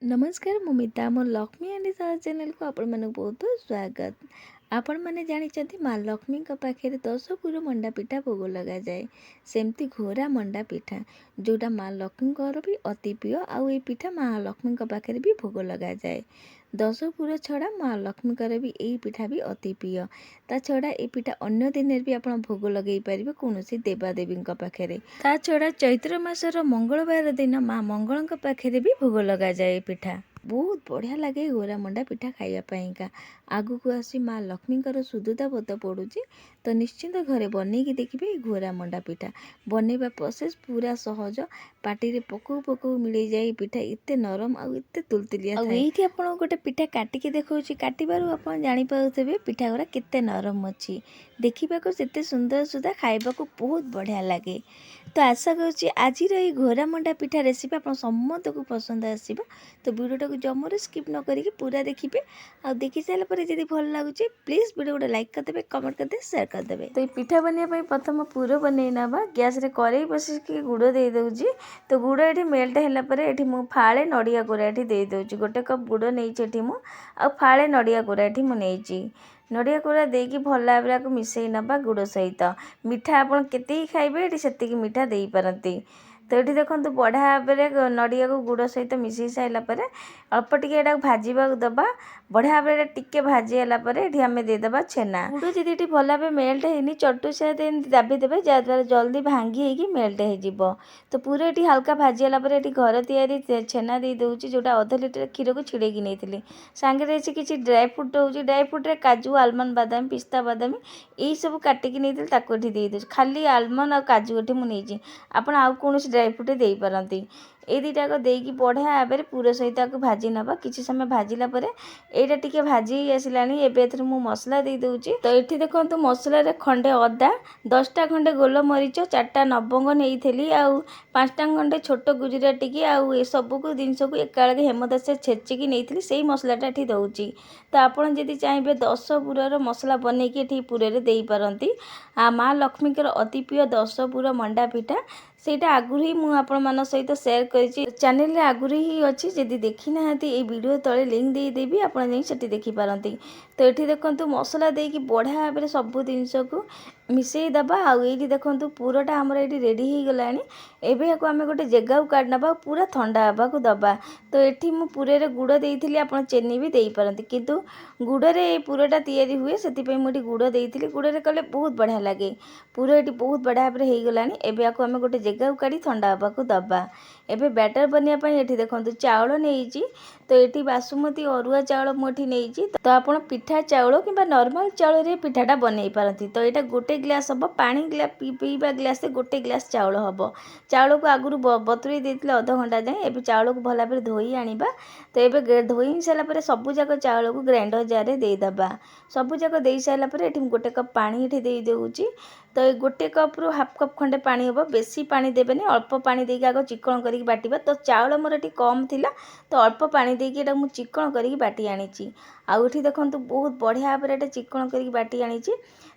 नमस्कार मु मिता मोर लक्ष्मी एंड साहस चैनल को आपण मानक बहुत बहुत स्वागत। आपण मैंने जानी माँ लक्ष्मी पाखे 10 पुर मंडा पिठा भोग लगा जाए सेमती घोरा मंडा पिठा जोटा माँ लक्ष्मी भी अति प्रिय आउ ये पिठा माँ लक्ष्मी पाखे भी भोग लगा जाए। 10 पुर छड़ा माँ लक्ष्मी भी यही पिठा भी अति प्रिय ता छड़ा ये पिठा अन्य दिन भी आप भोग लगे पारे कौन देवादेवी पाखे ता छड़ा चैत्र मासर मंगलवार दिन माँ मंगल पाखे भी भोग लगा जाए पिठा बहुत बढ़िया लगे गोरा मंडा पिठा खाइबापा आगु को आसी माँ लक्ष्मी सुदुता व्रत पड़ुची तो निश्चिंत घरे बनईकि देखिए घोरा मंडा पिठा बनइबा प्रोसेस पूरा सहज पाटी रे पकऊ पकऊ मिल जाए पिठा एते नरम आउ एते तुलतुलिया ये आप गोटे पिठा काटिकी देखा काटबार आप जापारे पिठा गुरा केते नरम अच्छी देखा से सुंदर सुधा खाइबा बहुत बढ़िया लगे। तो आशा करुँच आज घोरा मंडा पिठा रेसिपी आप समस्त को पसंद आसो तो वीडियो को जमर स्किप न करिके पूरा देखिए आ देखी सारापर जब भल लगुच प्लीज वीडियो गोटे लाइक करदे कमेंट करदे शेयर करदे। तो ये पिठा बनवाई प्रथम पूर बनई नवा गैस रे कड़े बसिक गुड़ दे दूँगी तो गुड़ ये मेल्ट है मु फाड़े नड़िया कोरा ये दे दूँगी गोटे कप गुड़ नहीं मु आ फाड़े नड़िया कोरा ये मुझे नड़िया कोरा देकी भल भाव को मिसई नवा गुड़ सहित मिठा आपड़ के खाइबे ये से मिठा दे पारती। तो ये देखो बढ़िया भाव नड़िया को गुड़ सहित मिसई सारापर अल्प टे भाजवा दबा बढ़िया भाव टे भाजीगलापर ये आम देदेबा छेना गुड़ जी भल भाव मेल्ट होनी चटू सहित दाबीदेवे जहाँद्वारा जल्दी भांगी होगी मेल्ट हो तो पूरा ये हल्का भाजीगलापर ये घर तैयारी छेना दे दूँगी जोटा अध लिटर क्षीर को छिड़ेकी नहीं सांगे किसी ड्राई फ्रुट हो ड्राई फ्रुट काजू आलमंड बादाम पिस्ता बादाम यही सब काटिकी नहीं दे दूँ खाली आलमंड और काजू ये मुझे आप कौन ड्राई फ्रुट दे पारती ये दुटाक देकी बढ़िया भाव पूरा सहित आपको भाजी नवा किसी समय भाजिला यहाँ टे भाजी आसला मु मसला दे दूँगी। तो ये देखो मसला खंडे अदा 10टा खंडे गोल मरीच 4टा लवंग नहीं आउ 5टा खंडे छोट गुजराती आउ ए सबू को जिनस को एका हेमदस्ता छेचिकी नहीं से मसलाटा ये दूँगी। तो आपड़ जदि चाहिए 10 पुरर मसला बनईकि ये पुरे दे पारती माँ लक्ष्मी अति प्रिय 10 पुर मंडा पिठा सेटा आगुरी ही मुझे सहित शेयर करी चैनल आगुरी ही अच्छी जदि देखी ना ये वीडियो तले लिंक देदेवी आप देखी पारती। तो ये देखो मसला देकी बढ़िया भाव सब जिनस को मिसई दबा आउ ये देखो पूरटा आमर ये रेडी हो गला एवं या आम गोटे जगह को काट ना पूरा ठंडा हाँ को दबा। तो ये मुझे पूरे गुड़ देती आप चीनी भी दे पारती किंतु गुड़े पूराटा तैयारी हुए से मुझे गुड़ देती गुड़े कले बहुत बढ़िया लगे पूरा ये बहुत बढ़िया भाव हो गला एवं या आम गोटे जगह को काढ़ी ठंडा हाँ को दबा। एबे बैटर बनवाई ये देखो चाउल नहीं तो ये बासुमती अरुआ चाउल मुझे नहीं तो आप पिठा चाउल कि नॉर्मल चाउल पिठाटा बनई पारती। तो यहाँ गोटे ग्लास हम पानी पीवा ग्लास गोटे ग्लास चाउल हम चाउल को आगुरी बतुरी देते अध घंटा जाए एवं चाउल को भल भाव धोई आनिबा। तो ये धोई सारापर सबूक चाउल को ग्राइंडर जार देदेबा सबूक दे सारापर ये गोटे कप पानी ये दे दूँगी। तो ये गोटे कप्रु हाफ कप खंडे पानी हम बेसी पानी देवेनि अल्प पानी देके आग चिकन करके बाटिबा। तो चाउल मोर ये कम थिला तो अल्प पानी देके ये मुझे चिकन करके बाटी आनी आउ ये देखो बहुत बढ़िया भाव ये चिकन करके बाटी आनी।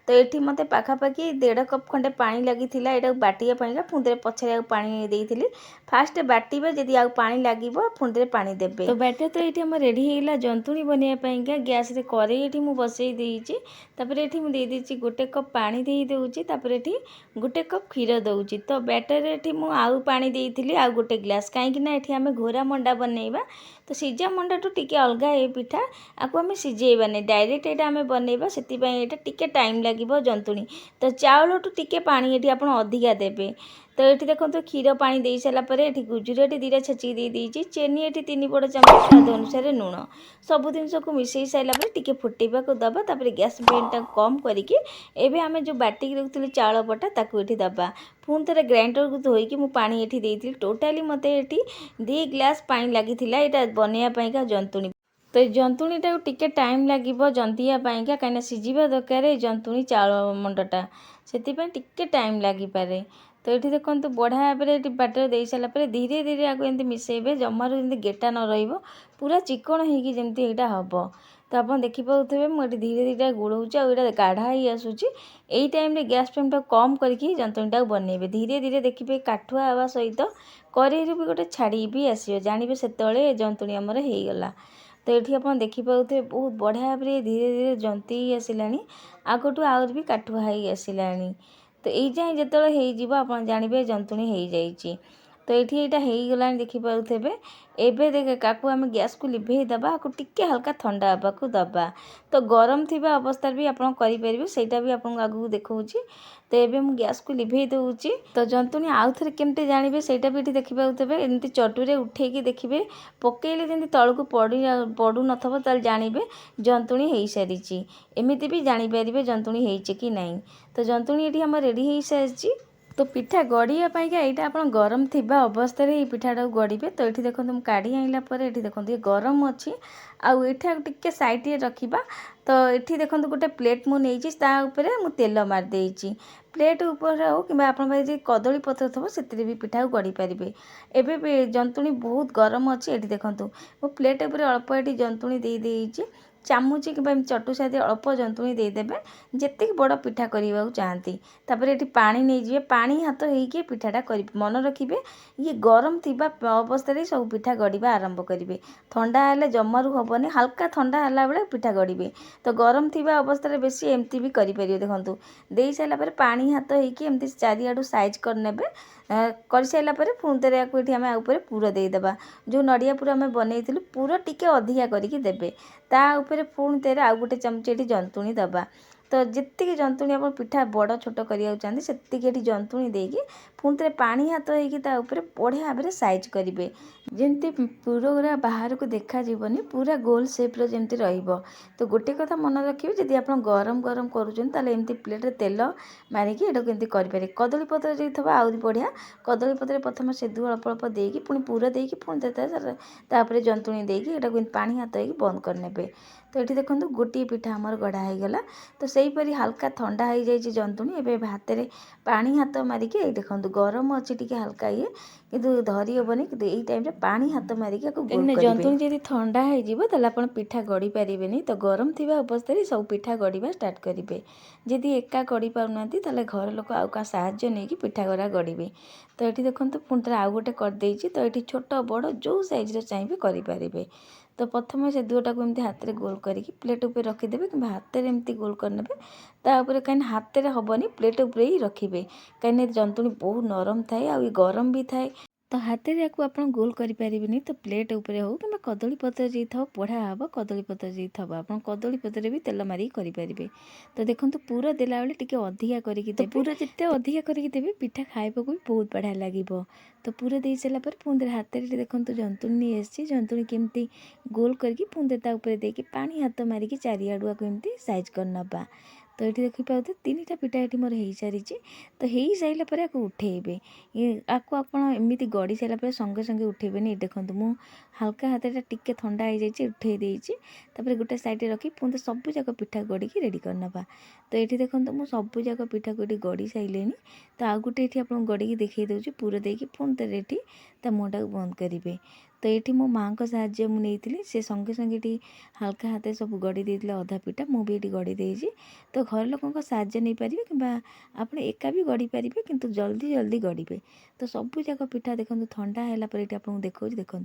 तो ये मत पाखापाखि 1.5 कप खंडे पानी लगी यहाँ बाटिया पुंदे पछरे पानी देती फास्ट बाटिबा जदि आउ पानी लगे पुंदे पानी देबे। तो बैटर तो ये रेडी होगा जंतुणी बनवाई गैस रे कड़े ये मुझे बसई देती ये मुझे देती गोटे कप पानी दे दूँगी ये गोटे कप क्षीर दूँगी। तो बैटर ये मुझे आउ पानी देती आउ गोटे ग्लास कहीं आम घोरा मंडा बनइबा तो सीजा मंडा टू टी अलग ये पिठा आपको आम सीझेबानी डायरेक्ट ये आम बनइबा से टी टाइम लगे जंतुणी। तो चाउल टू टी पानी ये आप अधिका देवे। तो ये देखो क्षीर पानी दे सारापर ये गुजराती 2टा छेचिक दे देती चीनी ये 3 बड़ चामच स्वाद अनुसार लुण सब जिनस को मिसई सारापर टी फुटेबा को दबा तापर गैस फ्लेम कम करके एवं आम जो बाटिक रखुली चाउल बटा ताकू ये दबा पुणी थे ग्राइंडर को धोईकी मु पानी ये देती टोटाली मत ये 2 ग्लास पानी लगी यहाँ बनवाईका जंतुणी। तो जंतुणीटा टिके टाइम लगे जंतियापाईका कहीं सीझा दरकार जंतुणी चाउल मंडटा से टिके टाइम लगी पारे। तो तो ये देखो बढ़िया भाव में बाटर दे सारापर धीरे धीरे आपको एमती मिसेबे जमार जमी गेटा न पूरा चिकन होगी जमी यहाँ हम। तो आप देखिपे मुझे धीरे धीरे गोलाऊँ आटा गाढ़ा ही आसूँ। यही टाइम गैस फ्लेम टाक कम करके जंतुणीटा बनइबे धीरे धीरे देखिए काठुआ हवा सहित कड़े भी गोटे छाड़ी भी आसो जानवे से जंतुणी आमर होगला। तो ये आप देखिपे बहुत बढ़िया भाव में धीरे धीरे जंती आसला आगठू आउर भी काठुआ ही आसला। तो यही जाए जो आप जानवे जंतुणी हो जाइए। तो ये यहाँ देखिपे एबे देखे काकू आम गैस को लिभे दबा आपको टिके हल्का ठंडा हवा को दबा। तो गरम थी अवस्था भी आप करें सेटा भी आपको आगू देखा। तो ये मुझे गैस को लिभे दूची। तो जंतुणी आउ थे केमती जानवे सेटा भी देखिपे एमती चटुरे उठेकी देखिए पकईले जमी तल को पड़ू नथब जानवे जंतुणी हो सारी। एमती भी जानीपर जंतुणी होइचे कि नहीं। तो जंतुणी ये आम रेडी हो सारी। तो पिठा गढ़ापी यहाँ आप गरम थी अवस्था पिठाटा गढ़े। तो ये देखो मुझे काढ़ी आनला ये देखो ये गरम अच्छी आउ टे सैड्रे रखा। तो ये देखो गोटे प्लेट मुझे मुझे तेल मारिदे प्लेट उपर हो कि आप कदली पत्र थो से भी पिठा गढ़ी पारे। एवं जंतुणी बहुत गरम अच्छी। ये देखो मो प्लेट उपर अल्प ये जंतुणी दे चामुची कि चटु साथी अल्प जंतुणी देदेवे जितक बड़ पिठा करने को चाहती। तापर ये पानी नहीं पानी हाथ होइए पिठाटा कर मन रखिए ये गरम थी अवस्था सब पिठा गढ़ा आरंभ करेंगे। ठंडा हेले जमारू हेनी हल्का ठंडा है बेले पिठा गढ़े। तो गरम थी अवस्था बेसी एमती भी करें। देखो दे सारापर पानी हाथ होमती चारिआडू साइज करने कर सारापर पुणी थे ये आम ऊपर पुर देदेबा जो नड़िया पुर आम बनई पुर टिके अधिका करके देबे ता ऊपर पुणी थे आउ गोटे चामच ये जंतुणी दबा। तो जितकी जंतुणी आप पिठा बड़ छोट करने चाहते से जंतुणी देकी पुणी थे पानी हाथ होकर बढ़िया भाव में साइज करेंगे जमती पुर गुरा बाहर को देखा जीवनी पूरा गोल सेप्र जमती रहिबो। तो गोटे कथा मन रखिए जदि आप गरम गरम करमती प्लेट तेल मारिकी ये केमती करें। कदली पत्र जी थोड़ा आउरी बढ़िया कदली पत्र प्रथम सेदू अल्प अल्प देकी पुणी पूरा देकी पुणी तापर जंतुणी देकी ये पानी हाथ होगी बंद करने। तो ये देखो गोटे पिठा आमर गढ़ा हो गला। तो सहीपरी हल्का ठंडा हो जाए जंतुणी एवं हाथ में पानी हाथ मारिकी ये देखो गरम अच्छी टी हल्का ये किंतु धरी हेनी कि यही टाइम पानी हाथ मारिकी जंतुणी जब ठंडा हो आप पिठा गढ़ी पारे। तो गरम थी अवस्था सब पिठा गढ़ा स्टार्ट करेंगे। जदि एका गढ़ी पाना घर लोक आउ क्या साहाଯ୍य नहीं कि पिठा गरा गढ़े। तो ये देखो पुणी थे आउ गोटे करदे। तो ये छोट बड़ जो साइज्र चाहिए करें। तो प्रथम से दुटा को एमती हाथ में गोल करके प्लेट उपर रखीदे कि हाथ में एमती गोल करने तापर कहीं हाथ में हेनी प्लेट उपर ही रखिए कहीं जंतुणी बहुत नरम थाए आ गरम भी थाए। तो हाथ में आपको आप गोल करें। तो प्लेट उपर हो कि कदली पत्र जी था पढ़ा हम कदली पत्र जी था आप कदली पत्र भी तेल मारिक करें। तो देखो पूरा देला बेले टिके अधिका करके तो पूरा जिते अधिका करके देवे पिठा खाइबा भी बहुत बढ़िया लगे। तो पूरा दे सारापर पुणी हाथ में देखो जंतुणी नहीं जंतुणी केमती गोल करके पुणी ऊपर देकी पानी हाथ मारिकी चारिआडुआ को एमती साइज कर नबा। तो ये देखिए तीन टा पिठा ये मोर हो सारी। तो हो सारापर आपको उठेबे आपको आपमती गढ़ी सारापर संगे संगे उठेबे। देखो मु हल्का हाथटा टिके ठंडा हो जाए उठे देती गोटे साइड रखी पुणी सबू जाक पिठा गढ़ी रेडी करनबा। तो ये देखो मुझे सबू जाक पिठा को गढ़ी सारे। तो आउ गोटे ये आपको गढ़ी देखी दूसरी पूरा देकी पुणी थे ये मुँहटा बंद करेंगे। तो ये मो माँ को साहाଯ୍य मुझे से संगे संगे हल्का हाथ सब गढ़ी देते अधा पिठा मुझे ये गढ़ी देती। तो घर लोक साहाଯ୍य नहीं पारे कि आप एका भी गढ़ी पारे कि जल्दी जल्दी गढ़े। तो सबू जाक पिठा देखो ठंडा है आपको देखा देखो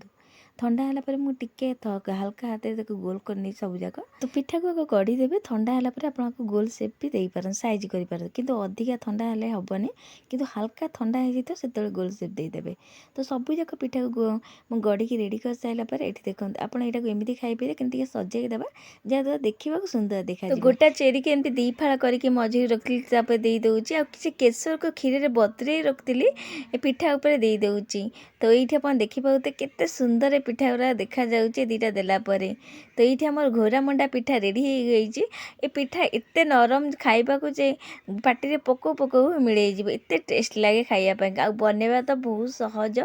ठंडा है मुझे हल्का हाथ में गोल करनी सब जाक। तो पिठा को आगे गढ़ी देवे ठंडा है आपको गोल सेप भी दे पार साइज कर किंतु अधिका ठंडा हेले हेनी किंतु हल्का ठंडा हो जाए से गोल सेप देदेवे। तो सबू जाक पिठा को गढ़ी रेडी कर सारापर ये देखो आप एमती खाईपे कि सजाई देवा जहाँद्वारा देखा सुंदर देखा। तो गोटा चेरी के एमती दी फाड़ करके मझे रखी दे दूँगी किसी केसर को क्षीर में बतुरे रखी पिठा उपर दे दूँगी। तो ये आप देखिपे केते सुंदर ପିଠା ଗୁରା ଦେଖାଯାଉଛି ଦୁଇଟା ଦେଲା ପରେ। ତ ଏଇଠି ଆମର ଘୋରା ମଣ୍ଡା ପିଠା ରେଡ଼ି ହେଇଯାଇଛି। ଏ ପିଠା ଏତେ ନରମ ଖାଇବାକୁ ଯେ ପାଟିରେ ପକଉ ପକଉ ମିଳେଇଯିବ, ଏତେ ଟେଷ୍ଟ ଲାଗେ ଖାଇବା ପାଇଁ। ଆଉ ବନେଇବା ତ ବହୁତ ସହଜ।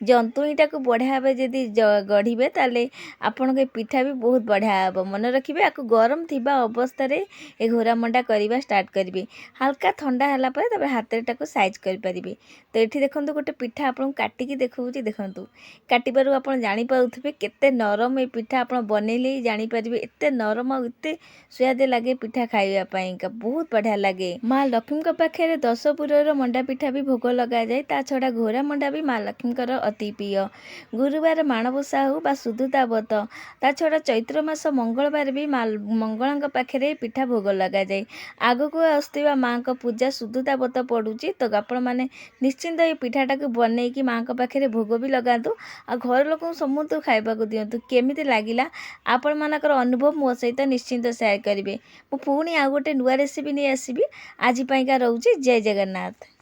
ଜନ୍ତୁଣିଟାକୁ ବଢ଼ିଆ ଭାବେ ଯଦି ଗଢ଼ିବେ ତାହେଲେ ଆପଣଙ୍କ ଏ ପିଠା ବି ବହୁତ ବଢ଼ିଆ ହେବ। ମନେ ରଖିବେ, ଆକୁ ଗରମ ଥିବା ଅବସ୍ଥାରେ ଏ ଘୋରା ମଣ୍ଡା କରିବା ଷ୍ଟାର୍ଟ କରିବେ। ହାଲକା ଥଣ୍ଡା ହେଲା ପରେ ତାପରେ ହାତରେ ତାକୁ ସାଇଜ୍ କରିପାରିବେ। ତ ଏଠି ଦେଖନ୍ତୁ ଗୋଟେ ପିଠା ଆପଣଙ୍କୁ କାଟିକି ଦେଖାଉଛି, ଦେଖନ୍ତୁ। କାଟିବାରୁ ଆପଣ ଜାଣିପାରୁଥିବେ କେତେ ନରମ ଏ ପିଠା, ଆପଣ ବନେଇଲେ ହିଁ ଜାଣିପାରିବେ। ଏତେ ନରମ ଆଉ ଏତେ ସୁଆଦ ଲାଗେ ପିଠା ଖାଇବା ପାଇଁକା, ବହୁତ ବଢ଼ିଆ ଲାଗେ। ମା ଲକ୍ଷ୍ମୀଙ୍କ ପାଖରେ 10 ପୁରର ମଣ୍ଡା ପିଠା ବି ଭୋଗ ଲଗାଯାଏ। ତା ଛଡ଼ା ଘୋରା ମଣ୍ଡା ବି ମା ଲକ୍ଷ୍ମୀଙ୍କର ଅତି ପ୍ରିୟ। ଗୁରୁବାର ମାଣବସା ହେଉ ବା ସୁଧୁତା ବ୍ରତ, ତା ଛଡ଼ା ଚୈତ୍ର ମାସ ମଙ୍ଗଳବାର ବି ମା ମଙ୍ଗଳାଙ୍କ ପାଖରେ ପିଠା ଭୋଗ ଲଗାଯାଏ। ଆଗକୁ ଆସୁଥିବା ମାଙ୍କ ପୂଜା ସୁଧୁତା ବ୍ରତ ପଡ଼ୁଛି, ତ ଆପଣମାନେ ନିଶ୍ଚିନ୍ତ ଏ ପିଠାଟାକୁ ବନେଇକି ମାଙ୍କ ପାଖରେ ଭୋଗ ବି ଲଗାନ୍ତୁ। ଆଉ ଘର ଲୋକଙ୍କୁ ସମସ୍ତଙ୍କୁ ଖାଇବାକୁ ଦିଅନ୍ତୁ। କେମିତି ଲାଗିଲା ଆପଣମାନଙ୍କର ଅନୁଭବ ମୋ ସହିତ ନିଶ୍ଚିନ୍ତ ସେୟାର କରିବେ। ମୁଁ ପୁଣି ଆଉ ଗୋଟେ ନୂଆ ରେସିପି ନେଇ ଆସିବି। ଆଜି ପାଇଁକା ରହୁଛି। ଜୟ ଜଗନ୍ନାଥ।